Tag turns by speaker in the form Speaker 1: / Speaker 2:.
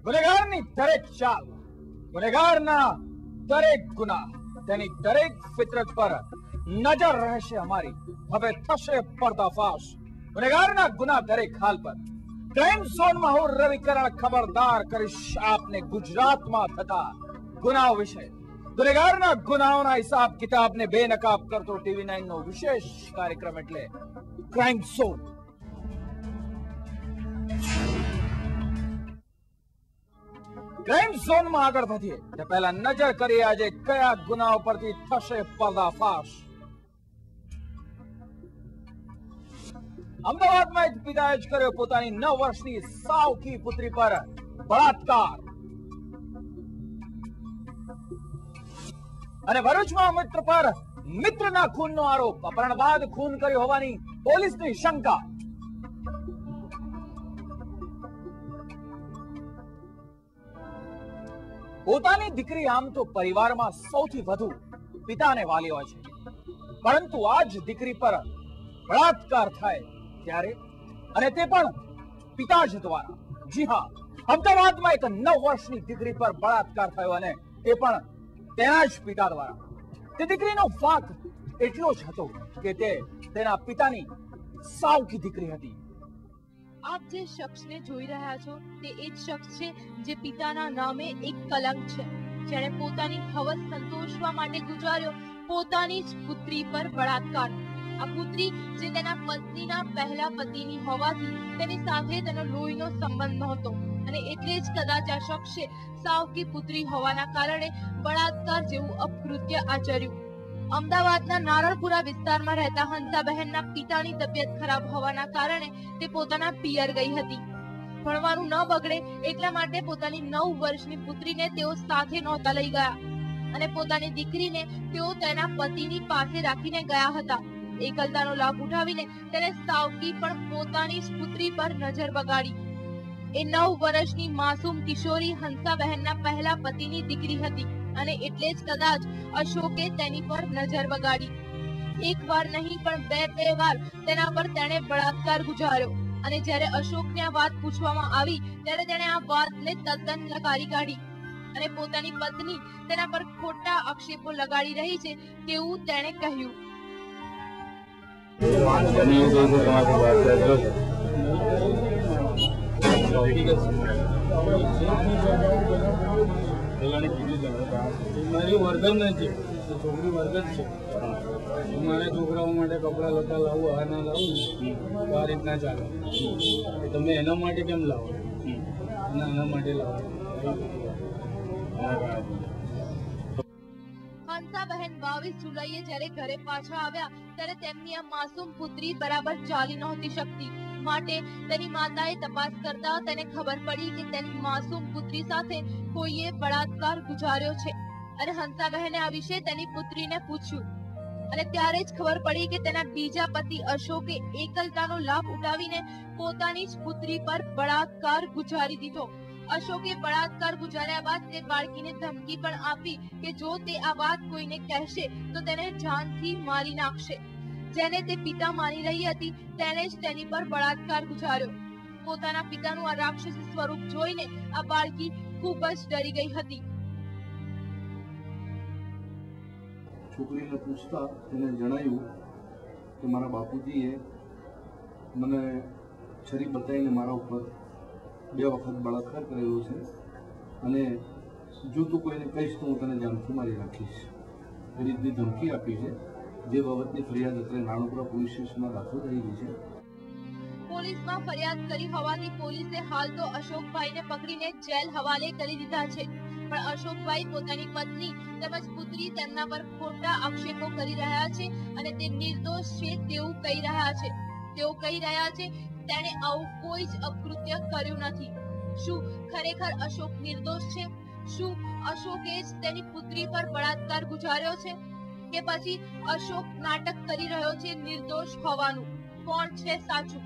Speaker 1: ગુનેગારની દરેક ચાલ, ગુનેગારના દરેક ગુના, તેની દરેક ફિતરત પર નજર રહેશે અમારી. હવે થશે પર્દાફાશ ગુનેગારના ગુના દરેક હાલ પર. ક્રાઇમ ઝોનમાં હું રવિકરણ ખબરદાર કરીશ આપને ગુજરાતમાં થતા ગુનાઓ વિશે. ગુનેગારના ગુનાઓના હિસાબ કિતાબને બેનકાબ કરતો TV9 નો વિશેષ કાર્યક્રમ એટલે ક્રાઇમ ઝોન. ક્રાઇમ ઝોનમાં આગળ વધીએ તે પહેલા નજર કરીએ આજે કયા ગુનાઓ પરથી થશે પર્દાફાશ. અમદાવાદમાં એક પિતાએ જ કર્યો પોતાની 9 વર્ષની સાવકી પુત્રી પર બળાત્કાર. અને ભરૂચમાં મિત્ર પર મિત્રના ખૂનનો આરોપ. અપહરણ બાદ ખૂન કર્યો હોવાની પોલીસની શંકા. પોતાની દીકરી આમ તો પરિવારમાં સૌથી વધુ પિતાને વાલી હોય છે, પરંતુ આ જ દીકરી પર બળાત્કાર થાય ત્યારે, અને તે પણ પિતા જ દ્વારા. જી હા, અમદાવાદમાં એક 9 વર્ષની દીકરી પર બળાત્કાર થયો અને તે પણ તેના જ પિતા દ્વારા. તે દીકરીનો વાંક એટલો જ હતો કે તે તેના પિતાની સાવકી દીકરી હતી.
Speaker 2: આપ જે શખ્સને જોઈ રહ્યા છો તે એ જ શખ્સ છે જે પિતાના નામે એક કલંક છે, જેણે પોતાની હવસ સંતોષવા માટે ગુજાર્યો પોતાની જ પુત્રી પર બળાત્કાર. આ પુત્રી જે તેના પત્નીના પહેલા પતિની હોવાથી તેની સાથે તેનો લોહીનો સંબંધ નહોતો, અને એટલે જ કદાચ આ શખ્સે સાવકી પુત્રી હોવાના કારણે બળાત્કાર જેવું અપકૃત્ય આચર્યું. અમદાવાદના નારણપુરા વિસ્તારમાં રહેતા હંસાબહેનના પિતાની તબિયત ખરાબ હોવાના કારણે તે પોતાના પિયર ગઈ હતી. ભણવાનું ન બગડે એટલા માટે પોતાની 9 વર્ષની પુત્રીને તેઓ સાથે નહોતા લઈ ગયા, અને પોતાની દીકરીને તેઓ તેના પતિની પાસે રાખીને ગયા હતા. એકલતાનો લાભ ઉઠાવીને તેને સાવકી પણ પોતાની જ પુત્રી પર નજર બગાડી. એ 9 વર્ષની માસૂમ કિશોરી હંસાબહેનના પહેલા પતિની દીકરી હતી, અને એટલે જ કદાચ અશોકે તેની પર નજર બગાડી. એક વાર નહીં પણ બે વાર તેના પર તેણે બળાત્કાર ગુજાર્યો. અને જ્યારે અશોકને આ વાત પૂછવામાં આવી ત્યારે તેણે આ વાતને તદ્દન નકારી કાઢી, અને પોતાની પત્ની તેના પર ખોટા આક્ષેપો લગાડી રહી છે તેવું તેણે કહ્યું.
Speaker 3: મારી વર્ગન નથી, છોકરી વર્ગન છે. મારા છોકરાઓ માટે કપડા લતા લાવું, આ ના લાવું, આ રીતના ચાલે. તમે એના માટે કેમ લાવો? એના માટે લાવો.
Speaker 2: હંસાબહેન 22 જુલાઈએ જ્યારે ઘરે પાછા આવ્યા ત્યારે તેમની આ માસૂમ પુત્રી બરાબર ચાલી નહોતી શકતી. માટે તેની માતાએ તપાસ કરતા તેને ખબર પડી કે તેની માસૂમ પુત્રી સાથે કોઈએ બળાત્કાર ગુજાર્યો છે. અને હંસાબહેને આ વિશે તેની પુત્રીને પૂછ્યું, અને ત્યારે જ ખબર પડી કે તેના બીજા પતિ અશોકે એકલતાનો લાભ ઉઠાવીને પોતાની જ પુત્રી પર બળાત્કાર ગુજારી દીધો. અશોકે બળાત્કાર ગુજાર્યા બાદ તે બાળકીને ધમકી પણ આપી કે જો તે આ વાત કોઈને કહેશે તો તેને જાનથી મારી નાખશે. જેને તે પિતા માની રહી હતી તેણે જ તેની પર બળાત્કાર ગુજાર્યો. પોતાના પિતાનું આ રાક્ષસી સ્વરૂપ જોઈને આ બાળકી ખૂબ જ ડરી ગઈ હતી.
Speaker 4: છોકરીને પૂછતા તેને જણાયું કે મારા બાપુજીએ મને છરી બતાવીને મારા ઉપર 2 વખત બળાત્કાર કરેલો છે, અને જો તું કોઈને કહીશ તો હું તને જાનથી મારી રાખીશ. એ રીતની ધમકી આપી છે, જે બાબતની ફરિયાદ અત્યારે નારણપુરા પોલીસ સ્ટેશનમાં દાખલ થયેલી છે.
Speaker 2: પોલીસમાં ફરિયાદ કરી હોવાથી પોલીસે હાલ તો અશોકભાઈને પકડીને જેલ હવાલે કરી દીધા છે. પણ અશોકભાઈ પોતાની પત્ની તેમજ પુત્રી તેમના પર ખોટા આક્ષેપો કરી રહ્યા છે, અને તે નિર્દોષ છે તેવું કહી રહ્યા છે. તેઓ કહી રહ્યા છે તેણે આવું કોઈ જ અપકૃત્ય કર્યું નથી. શું ખરેખર અશોક નિર્દોષ છે? શું અશોકે જ તેની પુત્રી પર બળાત્કાર ગુજાર્યો છે, કે પછી અશોક નાટક કરી રહ્યો છે નિર્દોષ હોવાનું? કોણ છે સાચું?